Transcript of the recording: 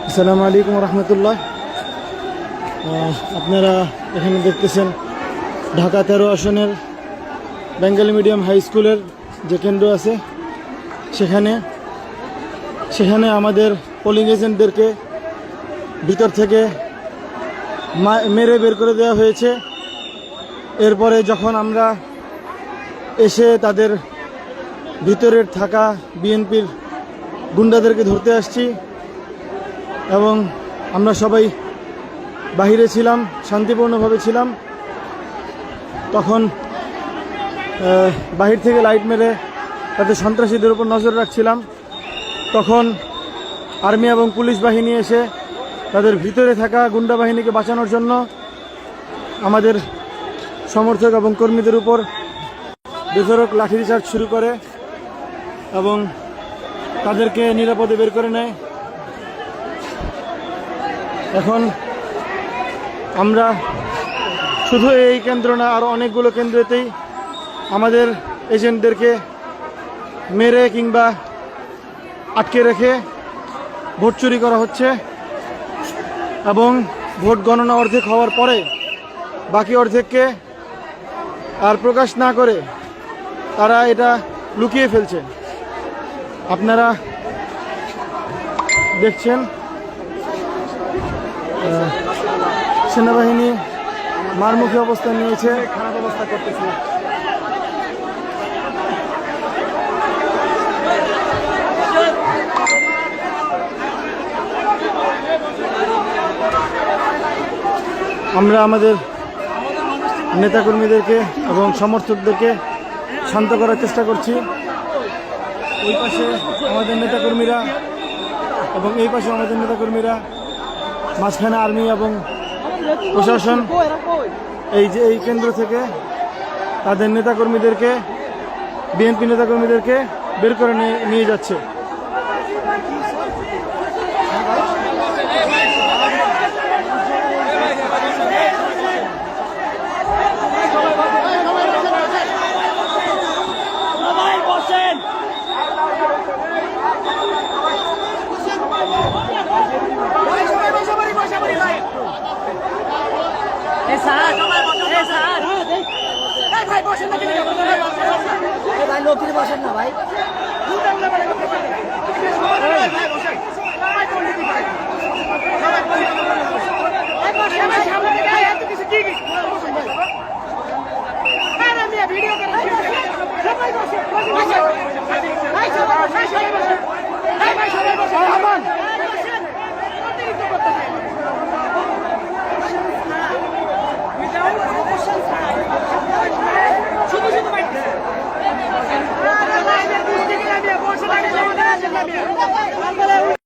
আসসালামু আলাইকুম রহমতুল্লাহ। আপনারা এখানে দেখতেছেন ঢাকা 13 আসনের বেঙ্গলি মিডিয়াম হাই স্কুলের যে কেন্দ্র আছে সেখানে আমাদের পোলিং এজেন্টদেরকে ভিতর থেকে মেরে বের করে দেওয়া হয়েছে। এরপরে যখন আমরা এসে তাদের ভিতরের থাকা বিএনপির গুন্ডাদেরকে ধরতে আসছি এবং আমরা সবাই বাহিরে ছিলাম, শান্তিপূর্ণভাবে ছিলাম, তখন বাহির থেকে লাইট মেরে তাদের সন্ত্রাসীদের উপর নজর রাখছিলাম। তখন আর্মি এবং পুলিশ বাহিনী এসে তাদের ভিতরে থাকা গুন্ডা বাহিনীকে বাঁচানোর জন্য আমাদের সমর্থক এবং কর্মীদের উপর বেধড়ক লাঠিচার্জ শুরু করে এবং তাদেরকে নিরাপদে বের করে নেয়। এখন আমরা শুধু এই কেন্দ্র না, আরও অনেকগুলো কেন্দ্রেতেই আমাদের এজেন্টদেরকে মেরে কিংবা আটকে রেখে ভোট চুরি করা হচ্ছে এবং ভোট গণনা অর্ধেক হওয়ার পরে বাকি অর্ধেককে আর প্রকাশ না করে তারা এটা লুকিয়ে ফেলছে। আপনারা দেখছেন সেনাবাহিনী মারমুখী অবস্থান নিয়েছে, খারাপ অবস্থা করতেছে। আমরা আমাদের নেতাকর্মীদেরকে এবং সমর্থকদেরকে শান্ত করার চেষ্টা করছি। ওই পাশে আমাদের নেতাকর্মীরা এবং এই পাশে আমাদের নেতাকর্মীরা, মাঝখানে আর্মি এবং প্রশাসন এই কেন্দ্র থেকে তাদের নেতাকর্মীদেরকে, বিএনপি নেতাকর্মীদেরকে বের করে নিয়ে যাচ্ছে। Yeah.